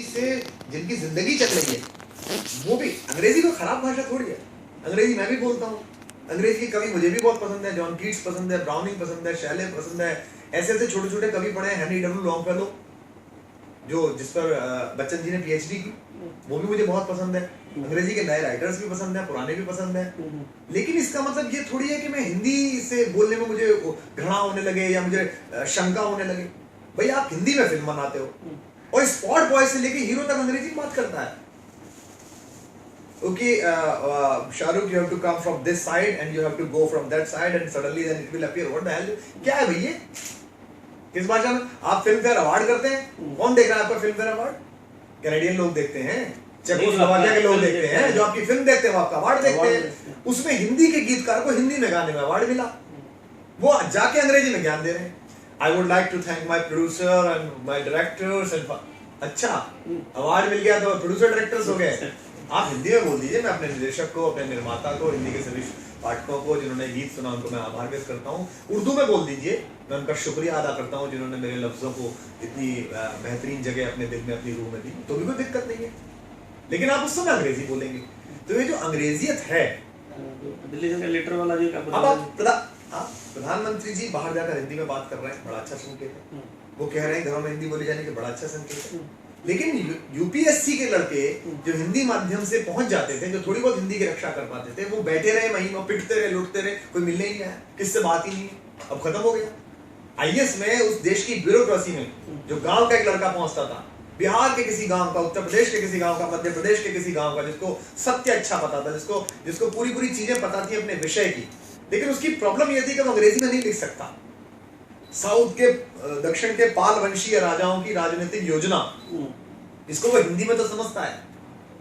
से जिनकी जिंदगी चल रही है वो भी अंग्रेजी को खराब भाषा थोड़ी है। अंग्रेजी मैं भी बोलता हूँ, अंग्रेजी के कवि मुझे भी बहुत पसंद है, जॉन कीट्स पसंद है, ब्राउनिंग पसंद है, शैले पसंद है, ऐसे ऐसे छोटे छोटे कवि पढ़े हैं, हेनरी डब्ल्यू लॉन्गफेलो जो जिस पर बच्चन जी ने पीएचडी की, वो भी मुझे बहुत पसंद है। अंग्रेजी के नए राइटर्स भी पसंद है, पुराने भी पसंद है। लेकिन इसका मतलब ये थोड़ी है कि मैं हिंदी से बोलने में मुझे घृणा होने लगे या मुझे शंका होने लगे। भाई आप हिंदी में फिल्म बनाते हो और स्पॉट बॉय से लेके हीरो तक अंग्रेजी में बात करता है। Okay, Shahrukh, you have to come from this side and you have to go from that side and suddenly then it will appear. What the hell? क्या है भैया? किस भाषा में आप फिल्म फेयर अवार्ड करते हैं? कौन देख रहा है आपका फिल्म फेयर अवार्ड? कैनेडियन लोग देखते हैं, चेकोस्लोवाकिया के लोग देखते हैं, जो आपकी फिल्म देखते हैं वो आपका अवार्ड देखते हैं। उसमें हिंदी के गीतकार को हिंदी में गाने में अवार्ड मिला, वो जाके अंग्रेजी में ज्ञान दे रहे हैं। I would like to thank my producer and my directors and अच्छा अवार्ड मिल गया तो प्रोड्यूसर डायरेक्टर्स हो गए। आप हिंदी में बोल दीजिए। मैं अपने निर्देशक को, अपने निर्माता को, हिंदी के सभी पाठकों को जिन्होंने गीत सुना उनको मैं आभार व्यक्त करता हूँ। उर्दू में बोल दीजिए, मैं उनका शुक्रिया अदा करता हूँ जिन्होंने मेरे लफ्जों को इतनी बेहतरीन जगह अपने दिल में, अपनी रूह में दी, तो भी कोई दिक्कत नहीं है। लेकिन आप उस समय अंग्रेजी बोलेंगे, तो ये जो अंग्रेजियत है, दिल्ली से लेटर वाला जी अब आप प्रधानमंत्री जी बाहर जाकर हिंदी में बात कर रहे हैं, बड़ा अच्छा संकेत है। वो कह रहे हैं घरों में हिंदी बोली जाने के, बड़ा अच्छा संकेत है। लेकिन यूपीएससी के लड़के जो हिंदी माध्यम से पहुंच जाते थे, जो थोड़ी बहुत हिंदी की रक्षा कर पाते थे, वो बैठे रहे महीनों, पिटते रहे, लुटते रहे, कोई मिलने ही नहीं आया, किससे बात ही नहीं, अब खत्म हो गया। आईएएस में उस देश की ब्यूरोक्रेसी में जो गांव का एक लड़का पहुंचता था, बिहार के किसी गांव का, उत्तर प्रदेश के किसी गांव का, मध्य प्रदेश के किसी गांव का, जिसको सत्य अच्छा पता था, जिसको पूरी चीजें पता थी अपने विषय की, लेकिन उसकी प्रॉब्लम यह थी कि वो अंग्रेजी में नहीं लिख सकता। साउथ के दक्षिण के पाल वंशीय राजाओं की राजनीतिक योजना, इसको वो हिंदी में तो समझता है,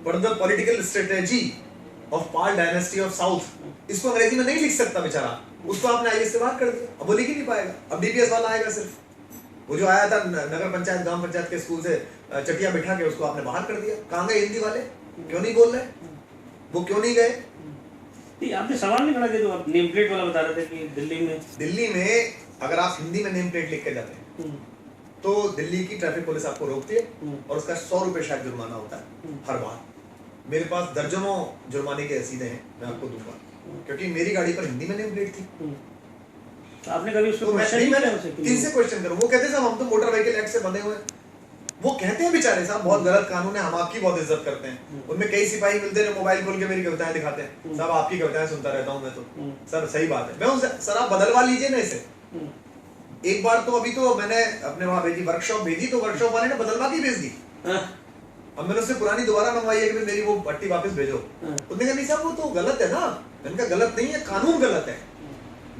पर the political strategy of Pal dynasty of south, इसको अंग्रेजी में नहीं लिख सकता बेचारा। उसको आपने आईएएस से बात कर दिया, अब वो लिख ही नहीं पाएगा। अब डीपीएस वाला आएगा सिर्फ। वो जो आया था नगर पंचायत, ग्राम पंचायत के स्कूल से चटिया बिठा के, उसको आपने बाहर कर दिया। कहाँ गए हिंदी वाले? क्यों नहीं बोल रहे? वो क्यों नहीं गए? आपने सवाल नहीं खड़ा किया जो आप नेम प्लेट वाला बता रहे थे कि दिल्ली में अगर आप हिंदी में नेम प्लेट लिख के जाते हैं तो दिल्ली की ट्रैफिक पुलिस आपको रोकती है और उसका 100 रुपए शायद जुर्माना होता है हर बार। मेरे पास दर्जनों जुर्माने की रसीदें हैं, मैं आपको दूंगा, क्योंकि मेरी गाड़ी पर हिंदी में नेम प्लेट थी। तो आपने कभी उसको किनसे क्वेश्चन करूं? वो कहते साहब हम तो मोटर व्हीकल एक्ट से बंधे हुए हैं। वो कहते हैं बेचारे साहब बहुत गलत कानून है, हम आपकी बहुत इज्जत करते हैं। उनमें कई सिपाही मिलते हैं, मोबाइल खोल के मेरी कविताएं दिखाते हैं, साहब आपकी कविताएं सुनता रहता हूं मैं तो। सर सही बात है, मैं उनसे सर आप बदलवा लीजिए ना इसे। एक बार तो अभी तो मैंने अपने वहां भेजी, वर्कशॉप भेजी, तो वर्कशॉप वाले ने बदलवा के भेज दी। अब मैंने उससे पुरानी दोबारा मंगवाई है कि मेरी वो पट्टी वापस भेजो। उसने कहा नहीं साहब वो तो गलत है ना। मैंने कहा गलत नहीं है, कानून गलत है।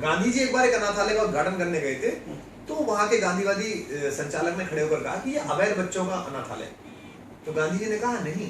गांधी जी एक बार एक अनाथालय का उद्घाटन करने गए थे, तो वहां के गांधीवादी संचालक ने खड़े होकर कहा कि ये अवैध बच्चों का अनाथालय। तो गांधी जी ने कहा नहीं,